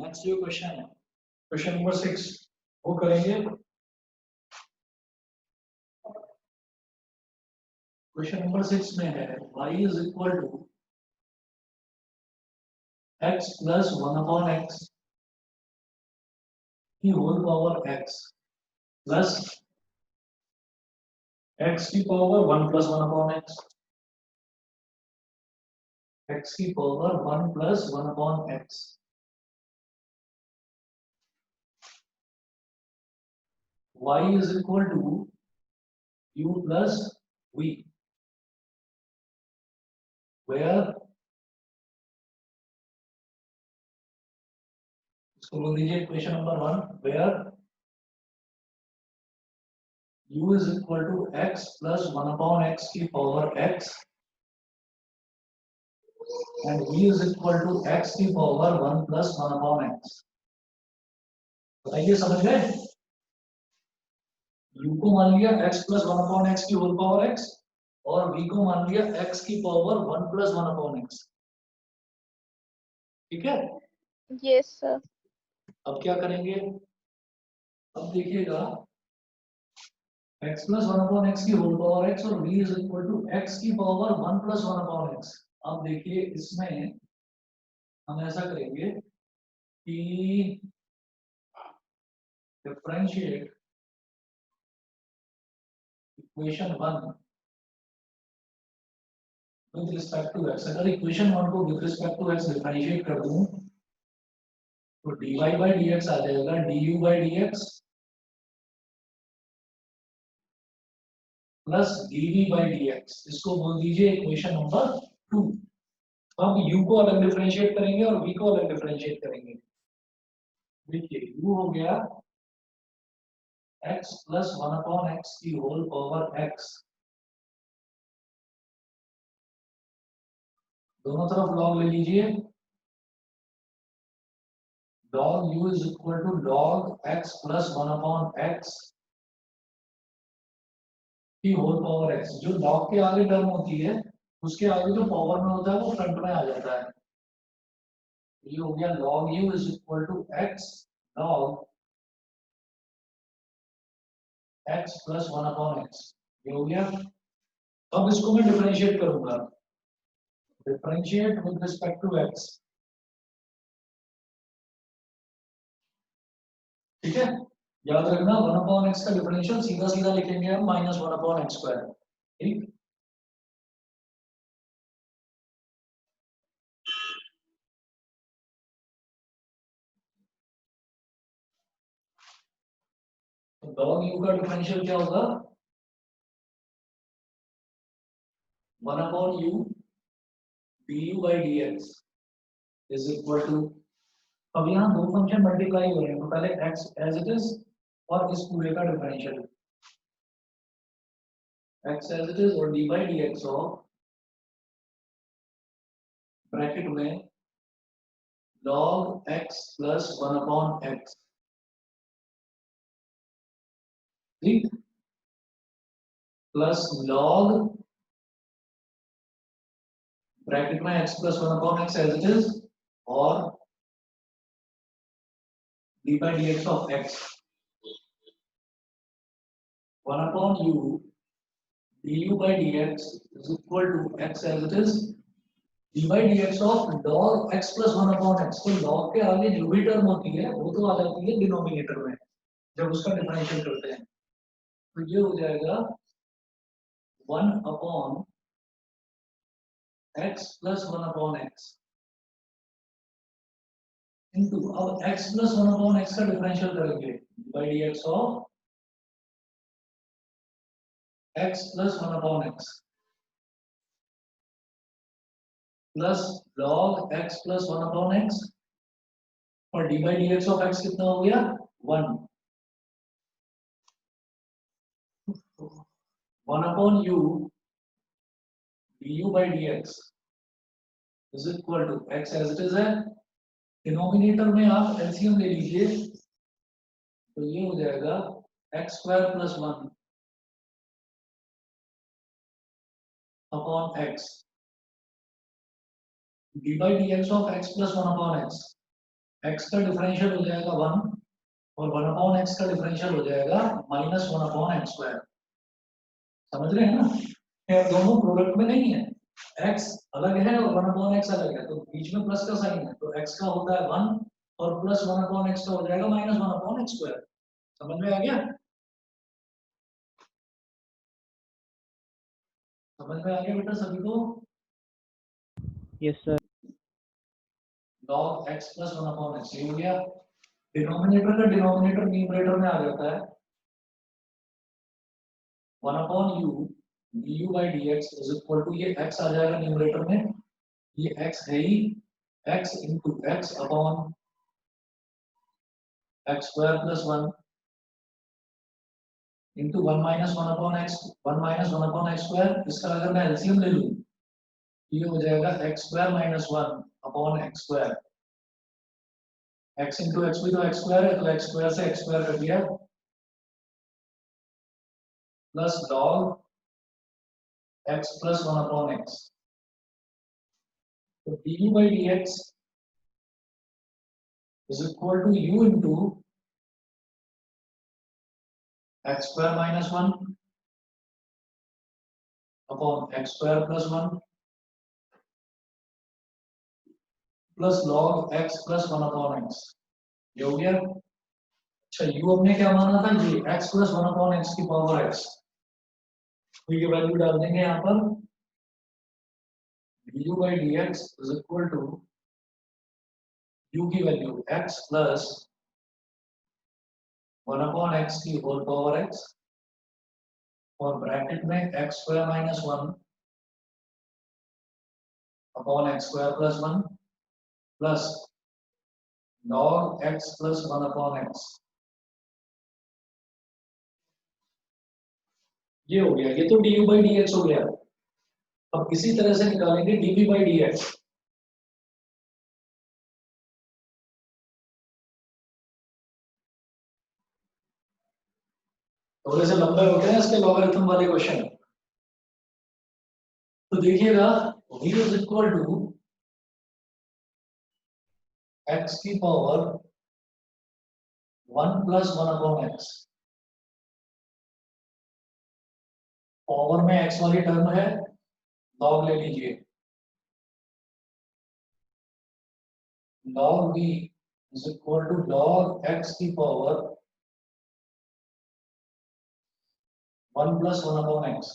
Next जो question है question number 6 वो करेंगे। क्वेश्चन नंबर 6 में है y is equal to x plus 1/x की whole power x plus x की पावर 1 प्लस 1/x x की power 1 plus 1/x y is equal to u plus v where इसको बोल दीजिए equation number 1 where u is equal to x plus 1/x की power x and v is equal to x की power 1 plus 1/x। बताइए समझ गए? u को मान लिया x plus 1/x की होल पावर x और v को मान लिया x की पावर 1 plus 1/x। ठीक है? Yes sir. अब क्या करेंगे? अब देखिएगा x plus 1/x की होल पावर x और v is equal to x की पावर 1 plus 1/x। अब देखिए इसमें हम ऐसा करेंगे कि differentiate equation 1 with respect to x। अगर इक्वेशन 1 को with respect to x differentiate कर दूं तो dy by dx आ जाएगा du by dx plus dv by dx। इसको बोल दीजिए इक्वेशन नंबर 2। अब u को अलग डिफरेंशिएट करेंगे और v को अलग डिफरेंशिएट करेंगे। देखिए u हो गया x प्लस 1/x की होल पावर x, दोनों तरफ लॉग ले लीजिए। log u is equal to log x plus 1/x की होल पावर x। जो log के आगे टर्म होती है उसके आगे जो पावर में होता है वो फ्रंट में आ जाता है। ये हो गया log u is equal to x log x plus 1/x। ये हो गया। अब इसको मैं डिफरेंशिएट करूंगा, differentiate with respect to x। ठीक है, याद रखना 1/x का डिफरेंशियल सीधा सीधा लिखेंगे हम -1/x²। ठीक, तो log u का डिफरेंशियल क्या होगा 1/u du by dx is equal to. अब यहाँ दो फंक्शन मल्टीप्लाई हो रहे हैं तो पहले x एज इट इज और इस पूरे का differential x as it is और dy by dx of bracket में log x plus 1/x। ठीक, प्लस log ब्रैकेट में x plus 1/x as it is और d by dx of x 1/u du by dx is equal to x as it is d by dx of log x plus 1/x। तो log के आगे जो भी term होती है वो तो आ जाती है डिनोमिनेटर में जब उसका डिफरेंशियल करते हैं। तो ये हो जाएगा 1/x plus 1/x इनटू, अब x plus 1/x का डिफरेंशियल करेंगे d by dx of x plus 1/x plus log x plus 1/x और d by dx of x कितना हो गया 1 1/u du by dx is equal to x as it is है। Denominator में आप LCM ले लीजिए तो ये हो जाएगा x² plus 1 upon x d by dx of x plus 1/x x का डिफरेंशियल हो जाएगा 1 और 1/x का डिफरेंशियल हो जाएगा -1/x²। समझ रहे हैं ना? ये दोनों प्रोडक्ट में नहीं है, x अलग है और 1/x अलग है, तो बीच में प्लस का साइन है, तो x का होता है 1 और प्लस 1/x का हो जाएगा -1/x²। समझ में आ गया? समझ में आ गया बेटा सभी को? Yes sir. log x plus 1/x ये हो गया। डिनोमिनेटर का डिनोमिनेटर न्यूमरेटर में आ जाता है 1/u du by dx is equal to, ये x आ जाएगा न्यूमरेटर में, ये x है ही, x into x upon x² plus 1 into 1 minus 1/x, 1 minus 1/x²। इसका अगर मैं एलसीएम ले लूं, ये हो जाएगा x² minus 1 upon x²। x into x भी तो x² है, तो x² से x² कट गया, plus log x plus 1/x। तो du by dx is equal to u into x² minus 1 upon x² plus 1 plus log x plus 1/x। ये हो गया। अच्छा, u हमने क्या माना था, ये x plus 1/x की पावर x, तो ये वैल्यू डाल देंगे यहाँ पर, du by dx is equal to u की वैल्यू x plus 1/x की होल पावर x और ब्रैकेट में x² minus 1 upon x² plus 1 plus log x plus 1/x। ये हो गया, ये तो du by dx हो गया। अब इसी तरह से निकालेंगे dv by dx। थोड़े से लंबे होते हैं इसके लॉगरिथम वाले क्वेश्चन। तो देखिएगा, v is equal to x की पावर 1 plus 1/x। पावर में x वाली टर्म है, log ले लीजिए, log v is equal to log x की power 1 plus 1/x।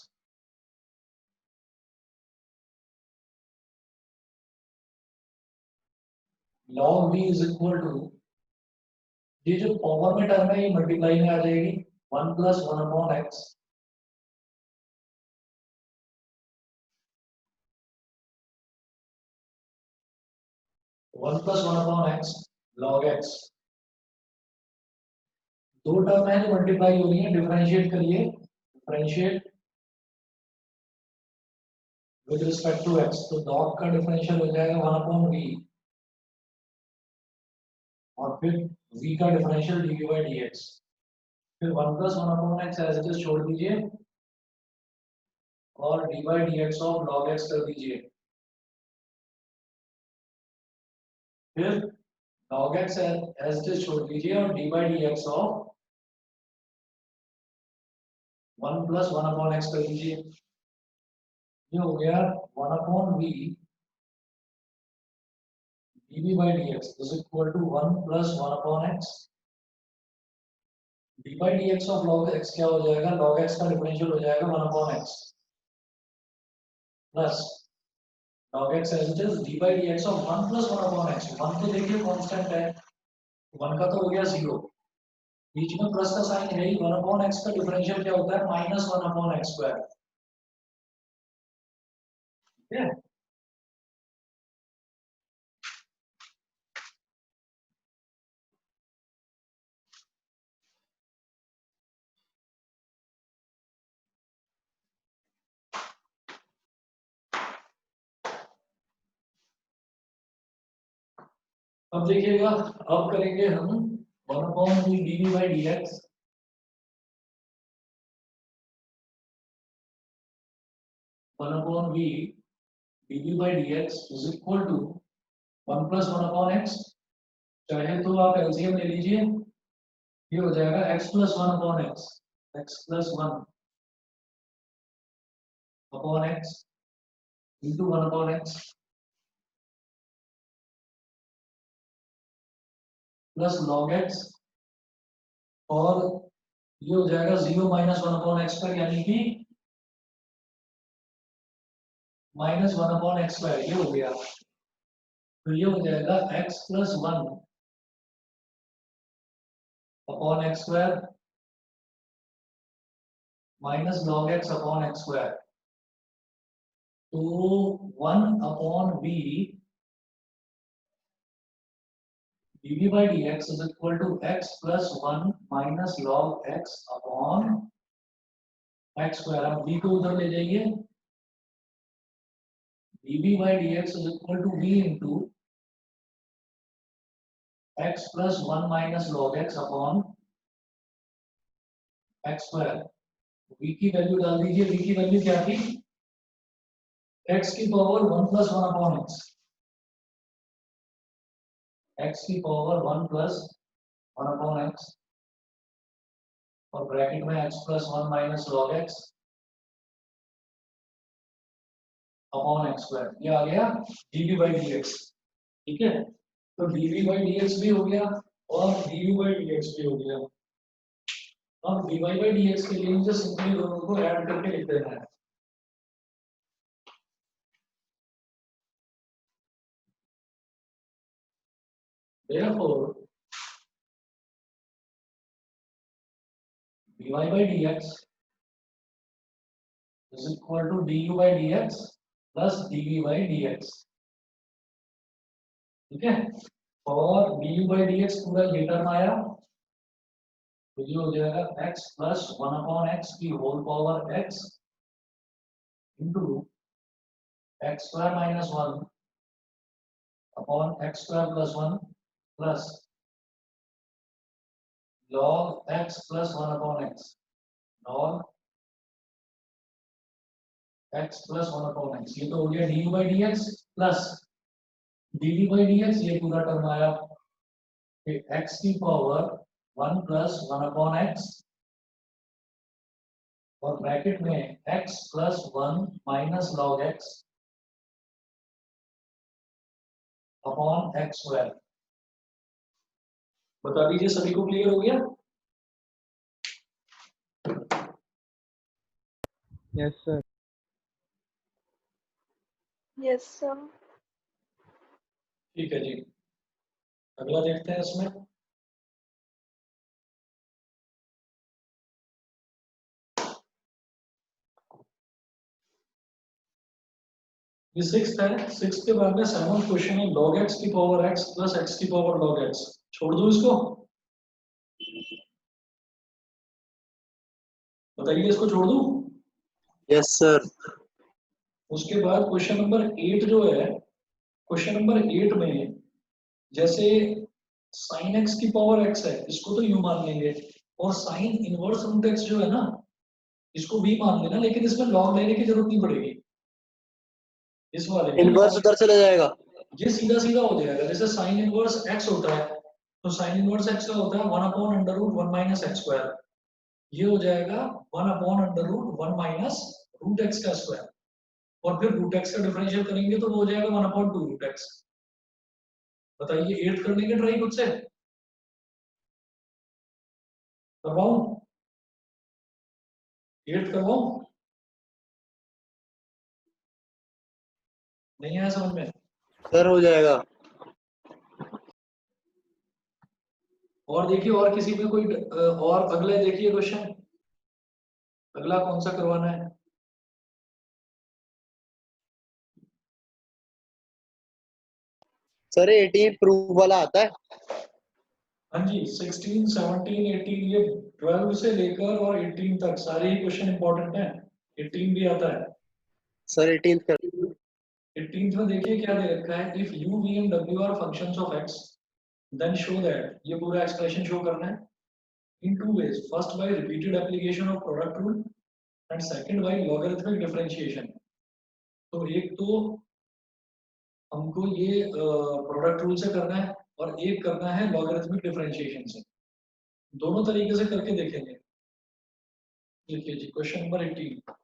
log v is equal to, ये जो पावर में टर्म है ये मल्टीप्लाई में आ जाएगी, 1 plus 1/x 1 plus 1/x log x। दो टर्म है जो मल्टीप्लाई हो रही है, डिफरेंशिएट करिए, differentiate with respect to x, तो log का डिफरेंशियल हो जाएगा 1/v और फिर v का डिफरेंशियल dv by dx, फिर 1 plus 1/x as it is छोड़ दीजिए और dy dx of log x कर दीजिए, फिर log x as it is छोड़ दीजिए और dy dx of 1 plus 1/x कर दीजिए। ये हो गया 1/v dv by dx is equal to 1 plus 1/x। dy dx of log x क्या हो जाएगा, log x का डिफरेंशियल हो जाएगा 1/x plus log x as it is dy dx of 1 plus 1/x। 1 तो देखिए कांस्टेंट है, 1 का तो हो गया 0, बीच में प्लस का साइन है ही, 1/x का डिफरेंशियल क्या होता है, -1/x²। ठीक है? अब देखिएगा, अब करेंगे हम 1/v dv by dx, 1/v dv by dx is equal to 1 plus 1/x। चाहे तो आप एलसीएम ले लीजिए, ये हो जाएगा x plus one upon x, x plus one upon x into one upon x plus log x, और ये हो जाएगा 0 minus one upon x square, यानी कि minus one upon x square, ये हो गया। तो ये हो जाएगा x plus one upon x square minus log x upon x square. तो 1 upon b dv by dx is equal to x plus 1 minus log x upon x square। अब b को उधर ले जाइए, dv by dx is equal to v into x plus 1 minus log x upon x square। v की value डाल दीजिए, v की value क्या थी, x की power 1 plus 1 upon x, x की पावर 1 plus 1 upon x, और ब्रैकेट में x plus 1 minus log x upon x square, ये आ गया dv by dx। ठीक है, तो dv by dx भी हो गया और du by dx भी हो गया। अब dy by dx के लिए मुझे सिंपली दोनों को ऐड करके लिख देना है। Therefore, dy by dx is equal to du by dx plus dv by dx। ठीक है, और du by dx पूरा ये टर्म आया, तो ये हो जाएगा x प्लस 1 अपॉन एक्स की whole power x into x square minus 1 upon x square plus 1 plus log x plus 1 upon x, log x plus 1 upon x. ये तो हो गया du by dx plus dv by dx, ये पूरा term आया x की power 1 plus 1 upon x और bracket में x plus 1 minus log x upon x square. बता दीजिए सभी को क्लियर हो गया? Yes, sir. Yes, sir. ठीक है जी, अगला देखते हैं इसमें। ये सिक्स्थ है, सिक्स्थ के बाद में सेवंथ क्वेश्चन है log x की पावर x प्लस x की पावर log x। छोड़ दो इसको, बताइए इसको छोड़ दूं? Yes sir. उसके बाद क्वेश्चन नंबर 8 जो है, क्वेश्चन नंबर 8 में जैसे साइन x की पावर x है, इसको तो यू मान लेंगे, और साइन इनवर्स रूट x जो है ना, इसको भी मान लेना, लेकिन इसमें लॉग लेने की जरूरत नहीं पड़ेगी। इस वाले में इनवर्स उधर चला जाएगा, ये सीधा सीधा हो जाएगा। जैसे साइन इनवर्स x होता है, तो साइन इनवर्स x का होता है 1 upon under root 1 minus x square, ये हो जाएगा 1 upon under root 1 minus root x का स्क्वायर, और फिर रूट x का डिफरेंशियल करेंगे तो वो हो जाएगा 1 अपॉन 2 रूट x। बताइए 8 करने के ट्राई खुद से करवाऊं, 8 करवाऊं? नहीं आया समझ में? सर हो जाएगा। और देखिए, और किसी में कोई और अगले देखिए क्वेश्चन, अगला कौन सा करवाना है? सर 18 प्रूफ वाला आता है। हाँ जी, 16, 17, 18, ये 12 से लेकर और 18 तक सारे ही क्वेश्चन इंपॉर्टेंट हैं। 18 भी आता है। सर 18 कर 18 में देखिए क्या दे रखा है, if u v and w are functions of x then show that, ये पूरा एक्सप्रेशन शो करना है in two ways, first by repeated application of product rule and second by logarithmic differentiation. तो एक तो हमको ये प्रोडक्ट रूल से करना है, और एक करना है लॉगरिथमिक डिफरेंशिएशन से। दोनों तरीके से करके देखेंगे। देखिए जी क्वेश्चन नंबर 18।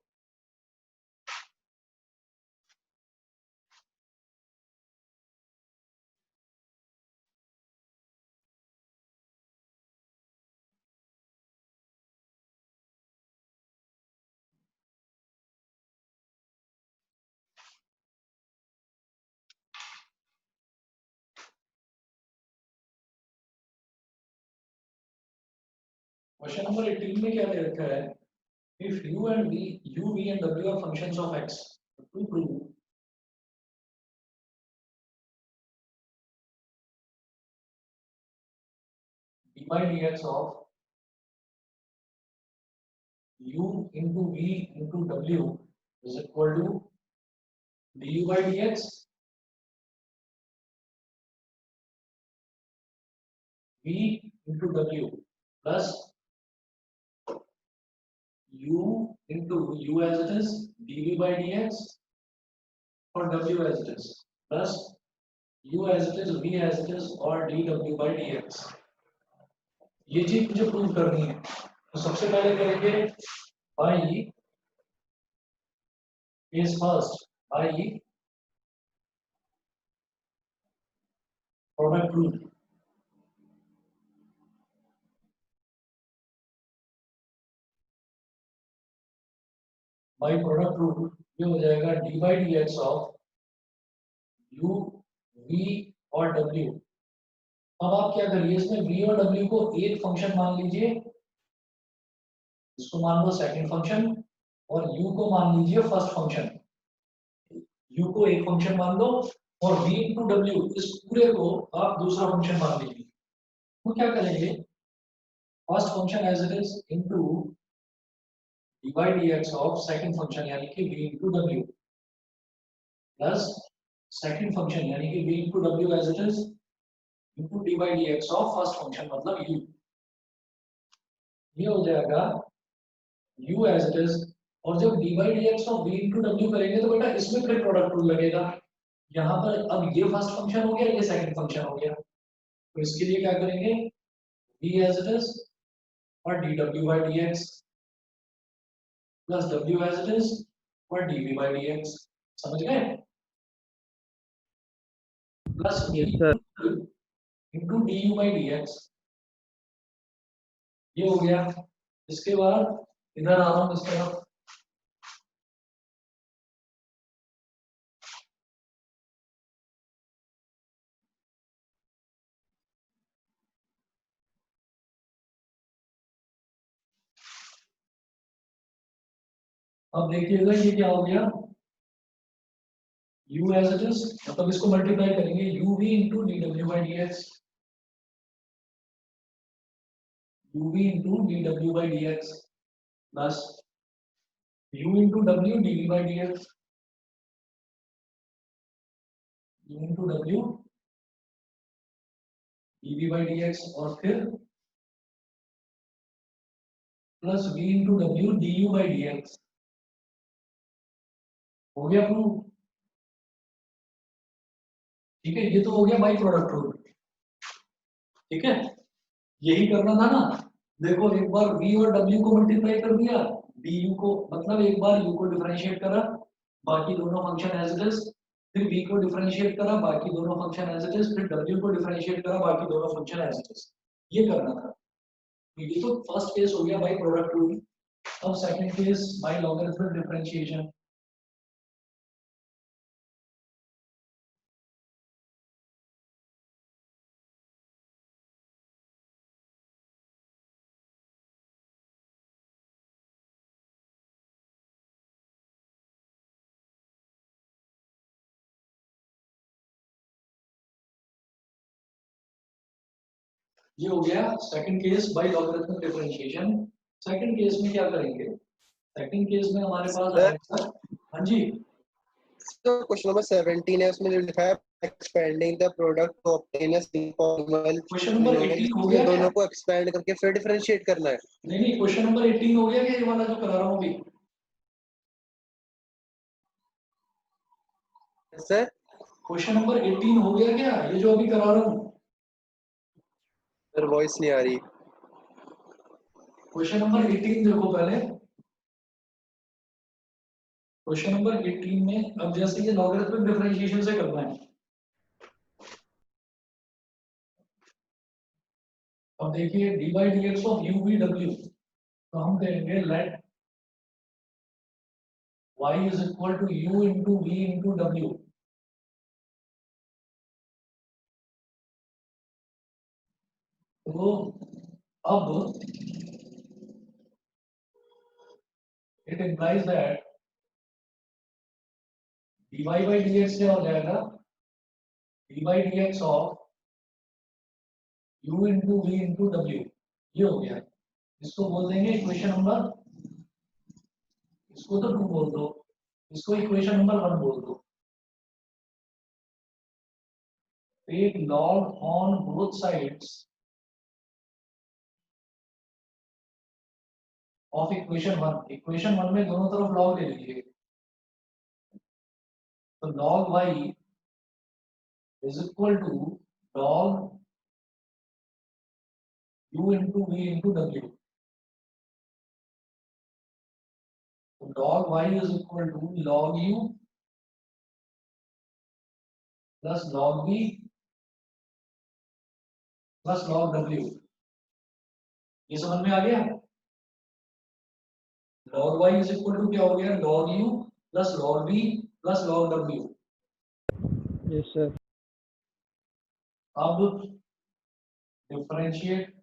क्वेश्चन नंबर 18 में क्या दे रखा है? If u and v, u, v and w are functions of x, to prove dy dx of u into v into w is equal to du by dx v into w plus u into u as it is dv by dx or w as it is plus u as it is v as it is or dw by dx। ये चीज मुझे prove करनी है, तो सबसे पहले करेंगे by case first, by product rule. By product rule ये हो जाएगा d by d x of u v और डब्ल्यू। अब आप क्या करिए, इसमें वी और डब्ल्यू को एक फंक्शन मान लीजिए, इसको मान लो सेकंड फंक्शन, और यू को मान लीजिए फर्स्ट फंक्शन। यू को एक फंक्शन मान लो और v इंटू डब्ल्यू इस पूरे को आप दूसरा फंक्शन मान लीजिए। तो क्या करेंगे, first function as it is into d by d x of second function यानी कि v इंटू डब्ल्यू प्लस सेकेंड फंक्शन यानी कि v इंटू डब्ल्यू as it is into d by d x of first function मतलब u। ये हो जाएगा u एज इट इज, और जब D by d x of v into W करेंगे तो बेटा इसमें फिर प्रोडक्ट रूल लगेगा। यहाँ पर अब ये फर्स्ट फंक्शन हो गया, ये सेकंड फंक्शन हो गया, तो इसके लिए क्या करेंगे, v एज इट इज और dw by dx प्लस w एज इट इज और dv by dx। समझ गए? Plus Yes, sir. Into du by dx, ये हो गया। इसके बाद इधर आ रहा हूँ इस तरफ, अब देखिएगा ये क्या हो गया, u एज इट इज मतलब इसको मल्टीप्लाई करेंगे uv into dw by dx, uv into dw by dx plus u into w dv by dx, u into w dv by dx और फिर plus v into W D you by d x. हो गया prove? ठीक है, ये तो हो गया बाई प्रोडक्ट रूल। ठीक है, यही करना था ना। देखो एक बार v और w को मल्टीप्लाई कर दिया, du को मतलब एक बार u को डिफरेंशिएट करा, बाकी दोनों फंक्शन एज इट इज, फिर v को डिफरेंशिएट करा, बाकी दोनों फंक्शन एज इट इज, फिर w को डिफरेंशिएट करा, बाकी दोनों फंक्शन एज इट इज। ये करना था। तो ये तो फर्स्ट केस हो गया बाई प्रोडक्ट रूल। अब second case by logarithmic differentiation. ये हो गया second case by logarithmic differentiation. Second case में क्या करेंगे, सेकंड केस में हमारे पास आएगा, हाँ जी तो क्वेश्चन नंबर 17 है, उसमें जो लिखा है expanding the product to obtain a polynomial, question number 18 हो गया क्या? दोनों को एक्सपेंड करके फिर डिफरेंशिएट करना है। नहीं क्वेश्चन नंबर 18 हो गया क्या, ये वाला जो करा रहा हूँ अभी? सर क्वेश्चन नंबर 18 हो गया क्या, ये जो अभी करा रहा हूँ? सर वॉइस नहीं आ रही। क्वेश्चन नंबर 18 देखो पहले। क्वेश्चन नंबर 18 में अब जैसे ये लॉगरिथमिक डिफरेंशिएशन से करना है। अब देखिए d by d x of u v डब्ल्यू, तो हम कहेंगे let y is equal to u into v into डब्ल्यू। तो अब it implies that dy by d x क्या हो जाएगा, dy by d x of u into v into डब्ल्यू, ये हो गया। इसको बोल देंगे इक्वेशन नंबर, इसको तो 2 बोल दो, इसको इक्वेशन नंबर 1 बोल दो। Take log on both sides of equation 1। Equation 1 में दोनों तरफ log ले लीजिए। तो log y is equal to log u into v into w। तो log y is equal to log u plus log v plus log w। ये समझ में आ गया। log y is equal to क्या हो गया, log u plus log v plus log w। Yes, sir. अब differentiate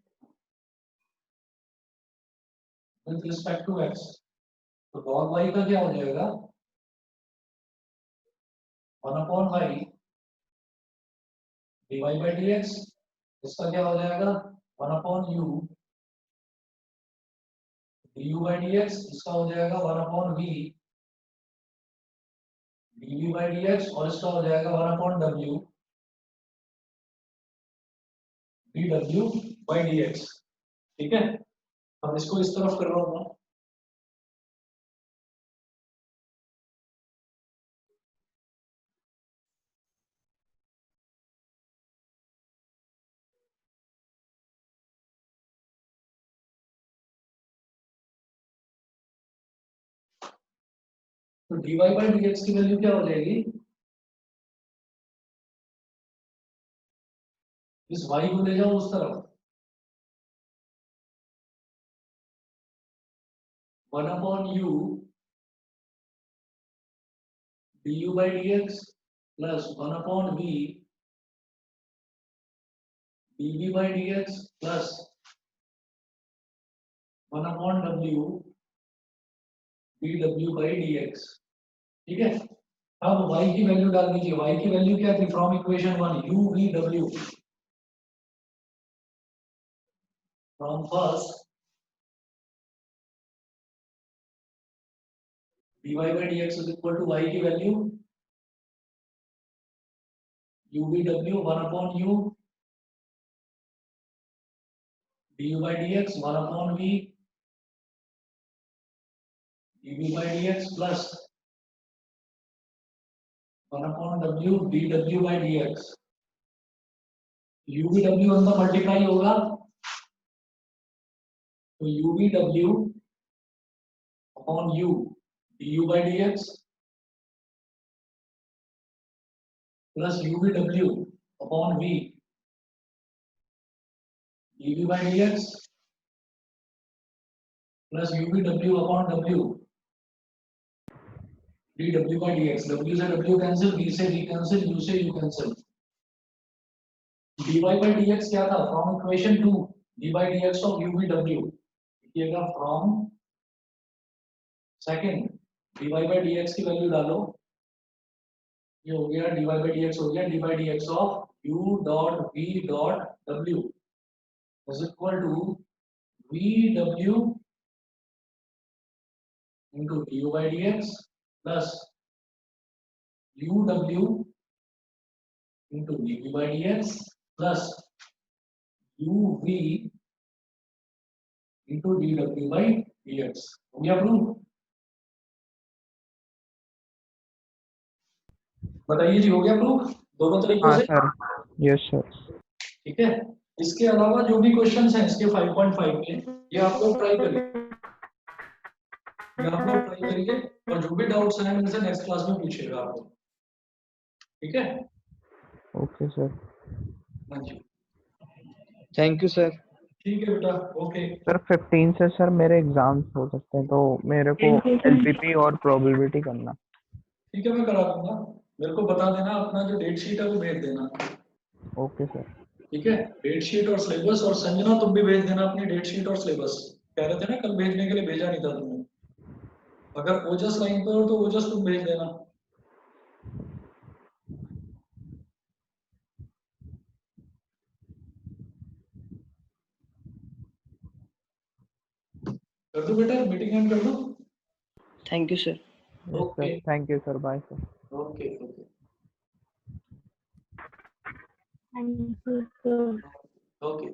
with respect to x, तो log y का क्या हो जाएगा, 1 upon y dy by d x, इसका क्या हो जाएगा 1 upon u du by d x, इसका हो जाएगा 1 upon v dv by d x, और इसका हो जाएगा 1 upon w dw by d x. ठीक है, अब इसको इस तरफ कर रहा हूं मैं। तो dy बाई डी एक्स की वैल्यू क्या हो जाएगी, इस y को ले जाओ उस तरफ, 1 upon u du by d x plus 1 upon v dv by d x plus 1 upon w dw by d x. ठीक है, अब y की वैल्यू डाल दीजिए। y की वैल्यू क्या थी from equation 1, u v w from first dy by d x is equal to y की value u v w 1 upon u du by d x 1 upon v dv by d x plus 1 upon w dw by d x. u v w अंदर multiply होगा, तो u v w upon u du by d x plus u v w upon v dv by d x plus u v w upon w dw by d x. w से w cancel, v से v cancel, u से u cancel. dy by d x क्या था from equation 2, dy by d x of u v w, लिखिएगा from second dy by d x की value डालो, ये हो गया dy बाई डी एक्स हो गया dy by d x of u dot v dot w is equal to v w into du by dx plus uw into dv by dx plus uv into dw by dx। हो गया proof? बताइए जी, हो गया proof दोनों तरीकों हाँ से? Sir. Yes sir. ठीक है, इसके अलावा जो भी क्वेश्चंस हैं इसके 5.5 के, ये आप लोग ट्राई करिए, ये आप लोग ट्राई करिए, और जो भी डाउट्स हैं मेरे से नेक्स्ट क्लास में पूछिएगा आप लोग, ठीक है? Okay sir. हाँ जी, थैंक यू सर। ठीक है बेटा, ओके। सर 15 से सर मेरे एग्जाम्स हो सकते हैं, तो मेरे को एलपीपी और प्रोबेबिलिटी करना। ठीक है, मैं करा दूंगा, मेरे को बता देना, अपना जो डेट शीट है वो भेज देना, ओके सर। ठीक है? डेट शीट और सिलेबस, और संजना तुम भी भेज देना अपनी डेट शीट और सिलेबस, कह रहे थे ना कल भेजने के लिए, भेजा नहीं था तुमने। अगर ओजस लाइन पर हो तो ओजस तुम भेज देना। कर दो बेटा, मीटिंग एंड कर दो। Thank you sir. Okay sir thank you sir, bye sir. Okay okay Thank you, sir. Okay.